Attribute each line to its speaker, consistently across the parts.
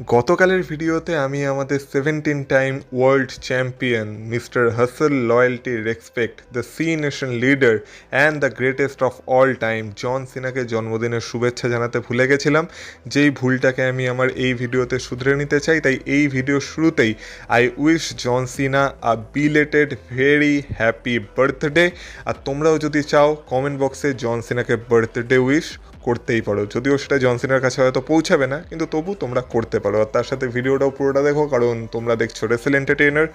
Speaker 1: গতকালের ভিডিওতে আমি আমাদের 17 time world champion mister hustle loyalty respect the Cenation leader and the greatest of all time John সিনাকে জন্মদিনের শুভেচ্ছা জানাতে ভুলে গেছিলাম, যেই ভুলটাকে আমি আমার এই ভিডিওতে শুধরে নিতে চাই। তাই এই ভিডিওর শুরুতেই I wish John Cena a belated very happy birthday. আর তোমরাও যদি চাও কমেন্ট বক্সে জন সিনাকে বার্থডে উইশ করতেই পারো, যদিও সেটা জন সিনার কাছে হয়তো পৌঁছাবে না, কিন্তু তবু তোমরা করতে পারো। আর তার সাথে ভিডিওটাও পুরোটা দেখো, কারণ তোমরা দেখছো Rachel entertainer.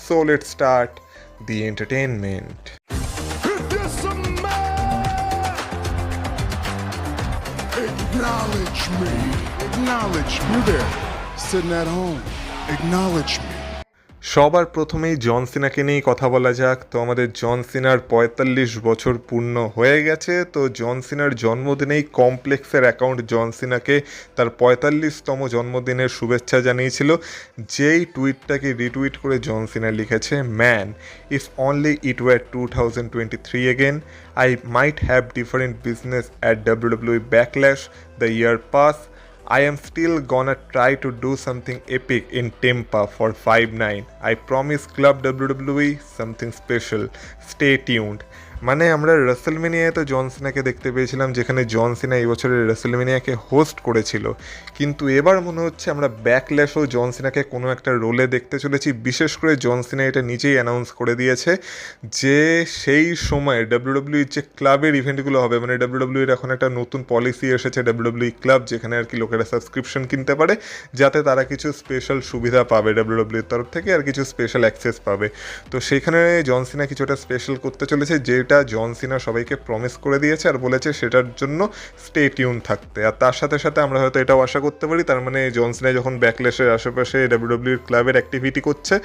Speaker 1: So let's start the entertainment.
Speaker 2: Acknowledge me. Acknowledge me. You there, sitting at home. Acknowledge me.
Speaker 1: সবার প্রথমেই জন সিনাকে নিয়েই কথা বলা যাক। তো আমাদের জন সিনার ৪৫ বছর পূর্ণ হয়ে গেছে। তো জন সিনার জন্মদিনেই কমপ্লেক্সের অ্যাকাউন্ট জন সিনাকে তার ৪৫তম জন্মদিনের শুভেচ্ছা জানিয়েছিল, যেই টুইটটাকে রিটুইট করে জন সিনা লিখেছে, man if only it were 2023 again I might have different business at WWE Backlash the year past. I am still gonna try to do something epic in Tampa for 5/9. I promise Club WWE something special. Stay tuned. মানে আমরা রেসেলমেনিয়ায় তো জন সিনাকে দেখতে পেয়েছিলাম, যেখানে জন সিনা এই বছরের রেসেলমেনিয়াকে host করেছিল, কিন্তু এবার মনে হচ্ছে আমরা ব্যাকল্যাশও জন সিনাকে কোনো একটা রোলে দেখতে চলেছি। বিশেষ করে জন সিনা এটা নিজেই অ্যানাউন্স করে দিয়েছে যে সেই সময় ডাব্লিউডাব্লিউইর যে ক্লাবের ইভেন্টগুলো হবে, মানে ডাব্লিউডাব্লিউইর এখন একটা নতুন পলিসি এসেছে ডাব্লিউডাব্লিউই ক্লাব, যেখানে আর কি লোকেরা সাবস্ক্রিপশন কিনতে পারে, যাতে তারা কিছু স্পেশাল সুবিধা পাবে ডাব্লিউডাব্লিউইর তরফ থেকে, আর কিছু স্পেশাল অ্যাক্সেস পাবে। তো সেখানে জন সিনা কিছুটা স্পেশাল করতে চলেছে, যেটা জন সিনা সবাইকে প্রমিস করে দিয়েছে আর বলেছে সেটার জন্য স্টে টিউন থাকতে। আর তার সাথে সাথে আমরা হয়তো এটাও আশা করতে পারি, তার মানে জন সিনা যখন ব্যাকল্যাশের আশেপাশে ডাব্লিউডাব্লিউইর ক্লাবের অ্যাক্টিভিটি করছে,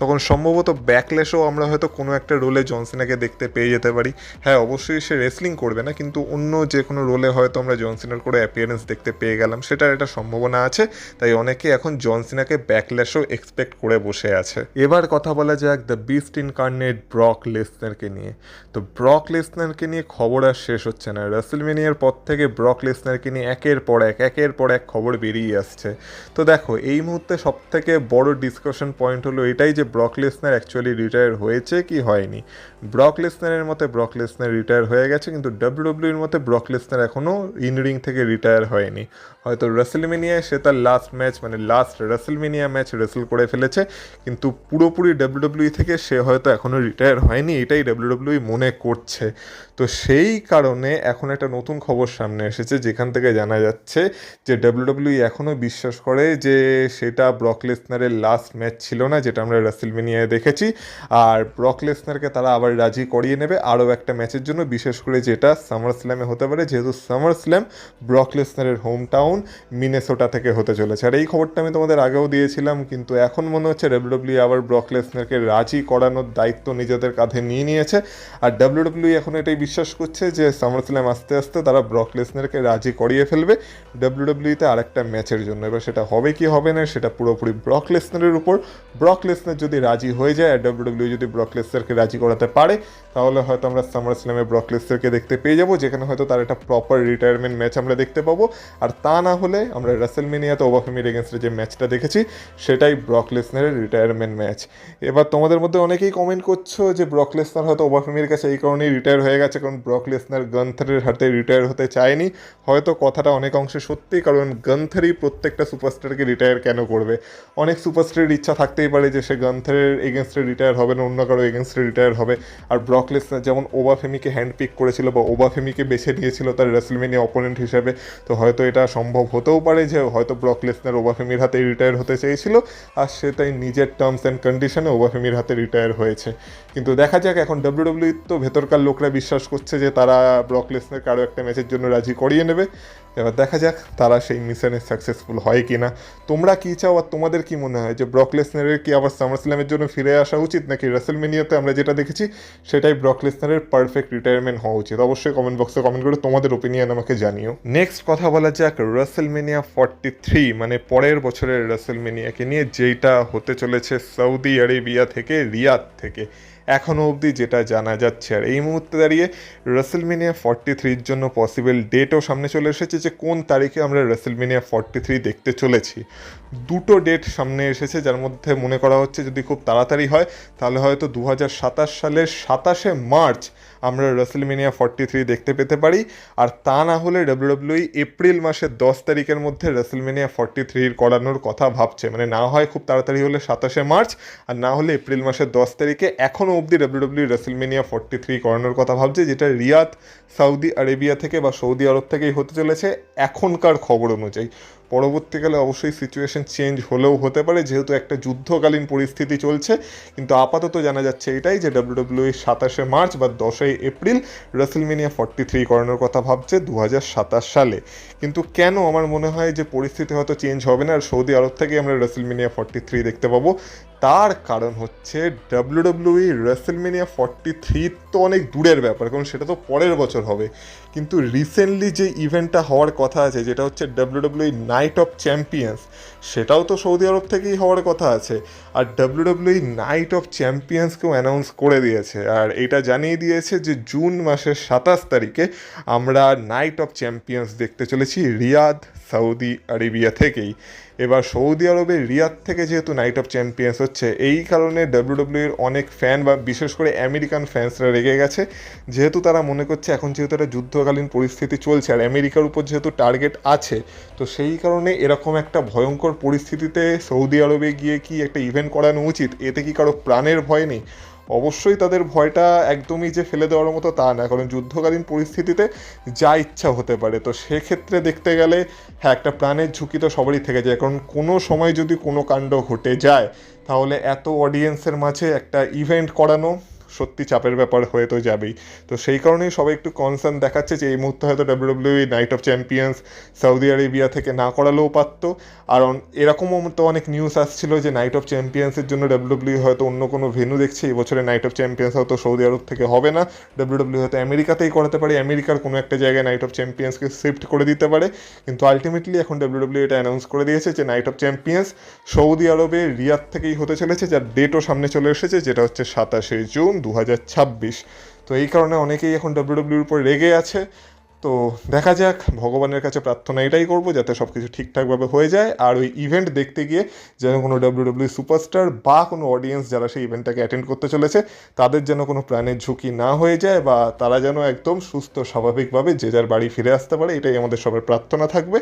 Speaker 1: তখন সম্ভবত ব্যাকল্যাশও আমরা হয়তো কোনো একটা রোলে জন সিনাকে দেখতে পেয়ে যেতে পারি। হ্যাঁ, অবশ্যই সে রেসলিং করবে না, কিন্তু অন্য যে কোনো রোলে হয়তো আমরা জন সিনার করে অ্যাপিয়ারেন্স দেখতে পেয়ে গেলাম, সেটার একটা সম্ভাবনা আছে। তাই অনেকে এখন জন সিনাকে ব্যাকল্যাশও এক্সপেক্ট করে বসে আছে। এবার কথা বলা যাক দ্য বিস্ট ইনকার্নেট ব্রক লেসনারকে নিয়ে। তো ব্রক লেসনারকে নিয়ে খবর আর শেষ হচ্ছে না। রেসেলমেনিয়ার পর থেকে ব্রক লেসনারকে নিয়ে একের পর এক খবর বেরিয়ে আসছে। তো দেখো, এই মুহূর্তে সব থেকে বড় ডিসকাশন পয়েন্ট হলো এটাই যে ব্রক লেসনার অ্যাকচুয়ালি রিটায়ার হয়েছে কি হয়নি। ব্রক লেসনারের মতে ব্রক লেসনার রিটায়ার হয়ে গেছে, কিন্তু ডাব্লিউডাব্লিউইর মতে ব্রক লেসনার এখনও ইনরিং থেকে রিটায়ার হয়নি। হয়তো রেসেলমেনিয়ায় সে তার লাস্ট ম্যাচ, মানে লাস্ট রেসেলমেনিয়া ম্যাচ রেসেল করে ফেলেছে, কিন্তু পুরোপুরি ডাব্লিউডাব্লিউই থেকে সে হয়তো এখনও রিটায়ার হয়নি, এটাই ডাব্লিউডাব্লিউই মনে করছে। তো সেই কারণে এখন একটা নতুন খবর সামনে এসেছে, যেখান থেকে জানা যাচ্ছে যে ডাব্লিউডাব্লিউই এখনও বিশ্বাস করে যে সেটা ব্রক লেসনারের লাস্ট ম্যাচ ছিল না, যেটা আমরা রেসেলমেনিয়ায় দেখেছি। আর ব্রক লেসনারকে তারা আবার রাজি করিয়ে নেবে আরও একটা ম্যাচের জন্য, বিশেষ করে যেটা সামার স্ল্যামে হতে পারে, যেহেতু সামার স্ল্যাম ব্রক লেসনারের হোম টাউন মিনেসোটা থেকে হতে চলেছে। আর এই খবরটা আমি তোমাদের আগেও দিয়েছিলাম, কিন্তু এখন মনে হচ্ছে ডাব্লিউডাব্লিউ আবার ব্রক লেসনারকে রাজি করানোর দায়িত্ব নিজেদের কাঁধে নিয়ে নিয়েছে। আর ডাব্লিউডাব্লিউ এখন এটাই বিশ্বাস করছে যে সামার স্ল্যাম আস্তে আস্তে তারা ব্রক লেসনারকে রাজি করিয়ে ফেলবে ডাব্লিউডাব্লিউতে আরেকটা ম্যাচের জন্য। এবার সেটা হবে কি হবে না, সেটা পুরোপুরি ব্রক লেসনারের উপর। ব্রক লেসনার যদি রাজি হয়ে যায় আর ডাব্লিউডাব্লিউ যদি ব্রক লেসনারকে রাজি করাতে পারে, তাহলে হয়তো আমরা সামার স্ল্যামে ব্রক লেসনারকে দেখতে পেয়ে যাবো, যেখানে হয়তো তার একটা প্রপার রিটায়ারমেন্ট ম্যাচ আমরা দেখতে পাবো। আর তা না হলে আমরা রেসেলমেনিয়াতে ওবাফেমির এগেনস্টে যে ম্যাচটা দেখেছি, সেটাই ব্রক লেসনারের রিটায়ারমেন্ট ম্যাচ। এবার তোমাদের মধ্যে অনেকেই কমেন্ট করছো যে ব্রক লেসনার হয়তো ওবাফেমির কাছে এই কারণেই রিটায়ার হয়ে গেছে, কারণ ব্রক লেসনার গান্থারের হাতে রিটায়ার হতে চায়নি। হয়তো কথাটা অনেক অংশে সত্যি, কারণ গান্থারই প্রত্যেকটা সুপারস্টারকে রিটায়ার কেন করবে? অনেক সুপারস্টারের ইচ্ছা থাকতেই পারে যে সে গান্থারের এগেনস্টে রিটায়ার হবে না, অন্য কারো এগেনস্টে রিটায়ার হবে। আর ব্রক লেসনার যেমন ওবাফেমিকে হ্যান্ড পিক করেছিল বা ওবাফেমিকে বেছে নিয়েছিল তার রেসেলমেনিয়া অপোনেন্ট হিসেবে, তো হয়তো এটা সম্ভব হতেও পারে যে হয়তো ব্রক লেসনার ওবাফেমির হাতে রিটায়ার হতে চেয়েছিল, আর সে তাই নিজের টার্মস অ্যান্ড কন্ডিশনে ওবাফেমির হাতে রিটায়ার হয়েছে। কিন্তু দেখা যাক, এখন ডাব্লিউডাব্লিউ তো ভেতরকার লোকরা বিশ্বাস করছে যে তারা ব্রক লেসনারকে আরও একটা ম্যাচের জন্য রাজি করিয়ে নেবে। এবার দেখা যাক তারা সেই মিশনে সাকসেসফুল হয় কি না। তোমরা কী চাও আর তোমাদের কি মনে হয় যে ব্রক লেসনারের কি আবার সামার স্ল্যামের জন্য ফিরে আসা উচিত, নাকি রেসেলমেনিয়াতে আমরা যেটা দেখেছি সেটাই ব্রক লেসনারের পারফেক্ট রিটায়ারমেন্ট হওয়া উচিত? অবশ্যই কমেন্ট বক্সে কমেন্ট করে তোমাদের ওপিনিয়ন আমাকে জানিও। নেক্সট কথা বলা যাক রেসেলমেনিয়া 43, মানে পরের বছরের রেসেলমেনিয়াকে নিয়ে, যেইটা হতে চলেছে সৌদি আরেবিয়া থেকে, রিয়াদ থেকে। এখনও অবধি যেটা জানা যাচ্ছে। আর এই মুহূর্তে দাঁড়িয়ে রেসেলমেনিয়া 43-র জন্য পসিবল ডেটও সামনে চলে এসেছে, যে কোন তারিখে আমরা রেসেলমেনিয়া 43 দেখতে চলেছি। দুটো ডেট সামনে এসেছে, যার মধ্যে মনে করা হচ্ছে যদি খুব তাড়াতাড়ি হয় তাহলে হয়তো 2027 সালের 27শে মার্চ আমরা রেসেলমেনিয়া 43 দেখতে পেতে পারি। আর তা না হলে ডাব্লিউডাব্লিউই এপ্রিল মাসের 10 তারিখের মধ্যে রেসেলমেনিয়া 43 করানোর কথা ভাবছে। মানে না হয় খুব তাড়াতাড়ি হলে 27শে মার্চ, আর না হলে এপ্রিল মাসের 10 তারিখে। এখনও অবধি ডাব্লিউডাব্লিউই রেসেলমেনিয়া 43 করানোর কথা ভাবছে, যেটা রিয়াদ সৌদি আরেবিয়া থেকে বা সৌদি আরব থেকেই হতে চলেছে এখনকার খবর অনুযায়ী। পরবর্তীকালে অবশ্যই সিচুয়েশন চেঞ্জ হলেও হতে পারে, যেহেতু একটা যুদ্ধকালীন পরিস্থিতি চলছে। কিন্তু আপাতত জানা যাচ্ছে এটাই যে ডাব্লিউডাব্লিউই 27শে মার্চ বা 10ই এপ্রিল রেসেলমেনিয়া 43 করানোর কথা ভাবছে 2027 সালে। কিন্তু কেন আমার মনে হয় যে পরিস্থিতি হয়তো চেঞ্জ হবে না আর সৌদি আরব থেকেই আমরা রেসেলমেনিয়া 43 দেখতে পাবো, তার কারণ হচ্ছে ডাব্লিউডাব্লিউই রেসেলমেনিয়া 43 তো অনেক দূরের ব্যাপার, কারণ সেটা তো পরের বছর হবে। কিন্তু রিসেন্টলি যে ইভেন্টটা হওয়ার কথা আছে, যেটা হচ্ছে ডাব্লিউডাব্লিউই নাইট অফ চ্যাম্পিয়ন্স, সেটাও তো সৌদি আরব থেকেই হওয়ার কথা আছে। আর ডাব্লিউডাব্লিউই নাইট অফ চ্যাম্পিয়ন্সকেও অ্যানাউন্স করে দিয়েছে, আর এটা জানিয়ে দিয়েছে যে জুন মাসের 27 তারিখে আমরা নাইট অফ চ্যাম্পিয়ন্স দেখতে চলেছি রিয়াদ সৌদি আরেবিয়া থেকেই। এবার সৌদি আরবের রিয়াদ থেকে যেহেতু নাইট অফ চ্যাম্পিয়ন্স হচ্ছে, এই কারণে ডাব্লিউডাব্লিউর অনেক ফ্যান বা বিশেষ করে আমেরিকান ফ্যান্সরা রেগে গেছে, যেহেতু তারা মনে করছে এখন যেহেতু একটা যুদ্ধকালীন পরিস্থিতি চলছে আর আমেরিকার উপর যেহেতু টার্গেট আছে, তো সেই কারণে এরকম একটা ভয়ঙ্কর পরিস্থিতিতে সৌদি আরবে গিয়ে কি একটা ইভেন্ট করানো উচিত? এতে কি কারো প্রাণের ভয় নেই? অবশ্যই তাদের ভয়টা একদমই যে ফেলে দেওয়ার মতো তা না, কারণ যুদ্ধকালীন পরিস্থিতিতে যা ইচ্ছা হতে পারে। তো সেক্ষেত্রে দেখতে গেলে হ্যাঁ, একটা প্রাণের ঝুঁকি তো সবারই থেকে যায়, কারণ কোনো সময় যদি কোনো কাণ্ড ঘটে যায় তাহলে এত অডিয়েন্সের মাঝে একটা ইভেন্ট করানো সত্যি চাপের ব্যাপার হয়ে তো যাবেই। তো সেই কারণেই সবাই একটু কনসার্ন দেখাচ্ছে যে এই মুহূর্তে হয়তো WWE night of champions Saudi Arabia থেকে না করালেও পারতো। আর এরকমও তো অনেক নিউজ আসছিল যে নাইট অফ চ্যাম্পিয়ন্সের জন্য ডাব্লিউডাব্লিউ হয়তো অন্য কোনো ভেন্যু দেখছে, এই বছরে নাইট অফ চ্যাম্পিয়ন্স হয়তো সৌদি আরব থেকে হবে না, ডাব্লিউডাব্লিউ হয়তো আমেরিকাতেই করাতে পারে, আমেরিকার কোনো একটা জায়গায় নাইট অফ চ্যাম্পিয়ন্সকে শিফট করে দিতে পারে। কিন্তু আলটিমেটলি এখন ডাব্লিউডাব্লিউ এটা অ্যানাউন্স করে দিয়েছে যে নাইট অফ চ্যাম্পিয়ন্স সৌদি আরবে রিয়াদ থেকেই হতে চলেছে, যার ডেটও সামনে চলে এসেছে, যেটা হচ্ছে 27শে জুন 2026। তো এই কারণে অনেকেই এখন ডাব্লিউডাব্লিউর উপর রেগে আছে। তো দেখা যাক, ভগবানের কাছে প্রার্থনা এটাই করবো যাতে সব কিছু ঠিকঠাকভাবে হয়ে যায়, আর ওই ইভেন্ট দেখতে গিয়ে যেন কোনো ডাব্লিউডাব্লিউ সুপারস্টার বা কোনো অডিয়েন্স যারা সেই ইভেন্টটাকে অ্যাটেন্ড করতে চলেছে তাদের যেন কোনো প্রাণের ঝুঁকি না হয়ে যায়, বা তারা যেন একদম সুস্থ স্বাভাবিকভাবে যে যার বাড়ি ফিরে আসতে পারে, এটাই আমাদের সবার প্রার্থনা থাকবে।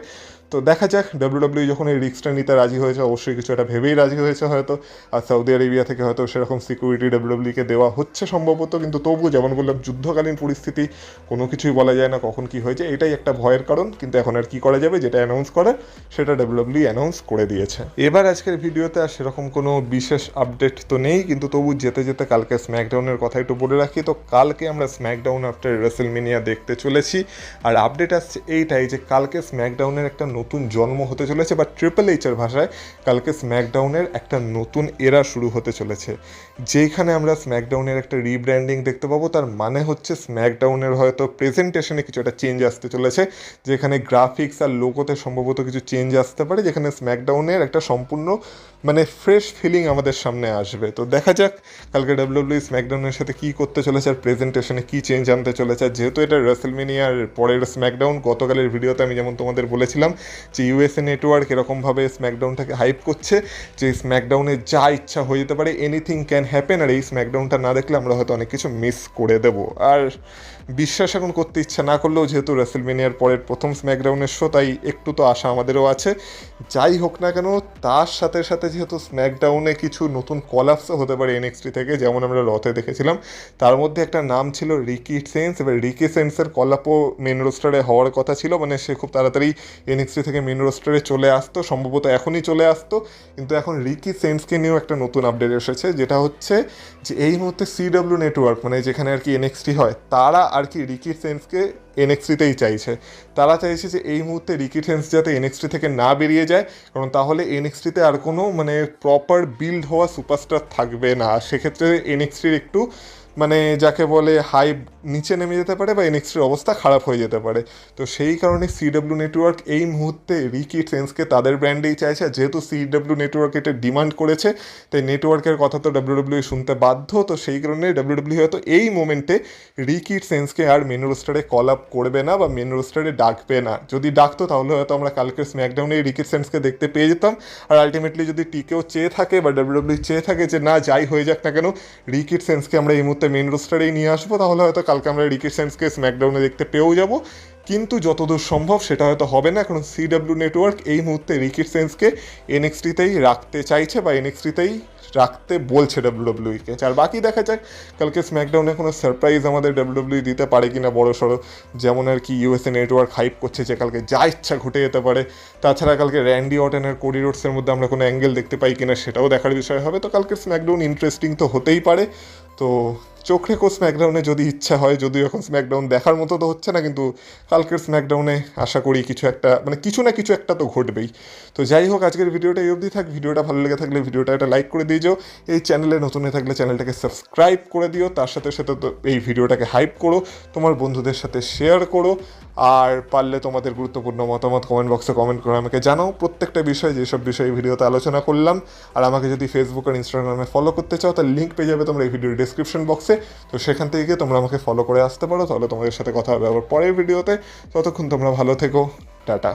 Speaker 1: তো দেখা যাক, ডাব্লিউডাব্লিউ যখন এই রিস্কটা নিতে রাজি হয়েছে, অবশ্যই কিছু একটা ভেবেই রাজি হয়েছে হয়তো। আর সৌদি আরেবিয়া থেকে হয়তো সেরকম সিকিউরিটি ডাব্লিউডাব্লিউকে দেওয়া হচ্ছে সম্ভবত, কিন্তু তবু যেমন বললাম যুদ্ধকালীন পরিস্থিতি, কোনো কিছুই বলা যায় না কখন কি হয়েছে, এটাই একটা ভয়ের কারণ। কিন্তু এখন আর কি করা যাবে, যেটা অ্যানাউন্স করার সেটা ডাব্লিউডাব্লিউ অ্যানাউন্স করে দিয়েছে। এবার আজকের ভিডিওতে আর সেরকম কোনো বিশেষ আপডেট তো নেই, কিন্তু তবু যেতে যেতে কালকে স্ম্যাকডাউনের কথা একটু বলে রাখি। তো কালকে আমরা স্ম্যাকডাউন আফটার রেসেলমেনিয়া দেখতে চলেছি, আর আপডেট আসছে এইটাই যে কালকে স্ম্যাকডাউনের একটা নতুন জন্ম হতে চলেছে, বা ট্রিপল এইচের ভাষায় কালকে স্ম্যাকডাউনের একটা নতুন এরা শুরু হতে চলেছে, যেখানে আমরা স্ম্যাকডাউনের একটা রিব্র্যান্ডিং দেখতে পাবো। তার মানে হচ্ছে স্ম্যাকডাউনের হয়তো প্রেজেন্টেশনে কিছু একটা চেঞ্জ আসতে চলেছে, যেখানে গ্রাফিক্স আর লোগোতে সম্ভবত কিছু চেঞ্জ আসতে পারে, যেখানে স্ম্যাকডাউনের একটা সম্পূর্ণ মানে ফ্রেশ ফিলিং আমাদের সামনে আসবে। তো দেখা যাক কালকে ডাব্লিউডাব্লিউ স্ম্যাকডাউনের সাথে কী করতে চলেছে আর প্রেজেন্টেশনে কী চেঞ্জ আনতে চলেছে। আর যেহেতু এটা রেসেলমেনিয়ার পরের স্ম্যাকডাউন, গতকালের ভিডিওতে আমি যেমন তোমাদের বলেছিলাম যে ইউএসএ নেটওয়ার্ক এরকমভাবে স্ম্যাকডাউনটাকে হাইপ করছে যে স্ম্যাকডাউনে যা ইচ্ছা হয়ে যেতে পারে, এনিথিং ক্যান হ্যাপেন, আর এই স্ম্যাকডাউনটা না দেখলে আমরা হয়তো অনেক কিছু মিস করে দেবো। আর বিশ্বাস এখন করতে ইচ্ছা না করলেও যেহেতু রেসেলমেনিয়ার পরের প্রথম স্ম্যাকডাউনের শো, তাই একটু তো আশা আমাদেরও আছে। যাই হোক না কেন, তার সাথে সাথে যেহেতু স্ম্যাকডাউনে কিছু নতুন কলাপসও হতে পারে এনএক্সটি থেকে, যেমন আমরা রতে দেখেছিলাম, তার মধ্যে একটা নাম ছিল রিকি সেন্স। এবার রিকি সেন্সের কলাপও মেন রোস্টারে হওয়ার কথা ছিল, মানে সে খুব তাড়াতাড়ি এনএক্সটি থেকে মেন রোস্টারে চলে আসতো, সম্ভবত এখনই চলে আসতো। কিন্তু এখন রিকি সেন্সকে নিয়েও একটা নতুন আপডেট এসেছে, যেটা হচ্ছে যে এই মুহূর্তে সিডব্লিউ নেটওয়ার্ক, মানে যেখানে আর কি এনএক্সটি হয়, তারা আর কি রিকি সেন্সকে এনএক্সটিতেই চাইছে। তারা চাইছে যে এই মুহূর্তে রিকি সেন্স যাতে এনএক্সটি থেকে না বেরিয়ে যায়, কারণ তাহলে এনএক্সটিতে আর কোনো মানে প্রপার বিল্ড হওয়া সুপারস্টার থাকবে না। সেক্ষেত্রে এনএক্সটির একটু মানে যাকে বলে হাইপ নিচে নেমে যেতে পারে বা এনএক্সটির অবস্থা খারাপ হয়ে যেতে পারে। তো সেই কারণে সিডব্লিউ নেটওয়ার্ক এই মুহূর্তে রিকি সেন্সকে তাদের ব্র্যান্ডেই চাইছে, যেহেতু সিডব্লিউ নেটওয়ার্ক এটা ডিমান্ড করেছে তাই নেটওয়ার্কের কথা তো ডাব্লিউডাব্লিউ শুনতে বাধ্য। তো সেই কারণে ডাব্লিউডাব্লিউ হয়তো এই মোমেন্টে রিকি সেন্সকে আর মেন রোস্টারে কল আপ করবে না বা মেন রোস্টারে ডাকবে না। যদি ডাকতো তাহলে হয়তো আমরা কালকের স্ম্যাকডাউনে রিকি সেন্সকে দেখতে পেয়ে যেতাম। আর আলটিমেটলি যদি টিকেও চেয়ে থাকে বা ডাব্লিউডাব্লিউ চেয়ে থাকে যে না যাই হয়ে যাক না কেন রিকি সেন্সকে আমরা এই মুহূর্তে মেন রোস্টারেই নিয়ে আসবো, তাহলে হয়তো কালকে আমরা রিকি সেন্সকে স্ম্যাকডাউনে দেখতে পেয়েও যাবো। কিন্তু যতদূর সম্ভব সেটা হয়তো হবে না, কারণ সিডব্লিউ নেটওয়ার্ক এই মুহূর্তে রিকি সেন্সকে এনএক্সটিতেই রাখতে চাইছে বা এনএক্সটিতেই রাখতে বলছে ডাব্লিউডাব্লিউকে। আর বাকি দেখা যাক কালকে স্ম্যাকডাউনে কোনো সারপ্রাইজ আমাদের ডাব্লিউডাব্লিউ দিতে পারে কিনা বড় সড়ো, যেমন আর কি ইউএসএ নেটওয়ার্ক হাইপ করছে যে কালকে যা ইচ্ছা ঘটে যেতে পারে। তাছাড়া কালকে র্যান্ডি অর্টন আর কোডি রোডসের মধ্যে আমরা কোনো অ্যাঙ্গেল দেখতে পাই কিনা সেটাও দেখার বিষয় হবে। তো কালকে স্ম্যাকডাউন ইন্টারেস্টিং তো হতেই পারে। তো চোখ রেখো স্ম্যাকডাউনে যদি ইচ্ছা হয়, যদিও এখন স্ম্যাকডাউন দেখার মতো তো হচ্ছে না, কিন্তু কালকের স্ম্যাকডাউনে আশা করি কিছু একটা মানে কিছু না কিছু একটা তো ঘটবেই। তো যাই হোক আজকের ভিডিওটা এই অবধি থাক। ভিডিওটা ভালো লেগে থাকলে ভিডিওটা একটা লাইক করে দিয়ে যাও। এই চ্যানেলে নতুন হয়ে থাকলে চ্যানেলটাকে সাবস্ক্রাইব করে দিও। তার সাথে সাথে তো এই ভিডিওটাকে হাইপ করো, তোমার বন্ধুদের সাথে শেয়ার করো। আর পারলে তোমাদের গুরুত্বপূর্ণ মতামত কমেন্ট বক্সে কমেন্ট করে আমাকে জানাও প্রত্যেকটা বিষয়, যেসব বিষয়ে ভিডিওতে আলোচনা করলাম। আর আমাকে যদি ফেসবুক আর ইনস্টাগ্রামে ফলো করতে চাও তার লিঙ্ক পেয়ে যাবে তোমরা এই ভিডিওর ডিসক্রিপশন বক্সে। তো সেখান থেকে গিয়ে তোমরা আমাকে ফলো করে আসতে পারো, তাহলে তোমাদের সাথে কথা হবে আবার পরের ভিডিওতে। ততক্ষণ তোমরা ভালো থেকো, টাটা।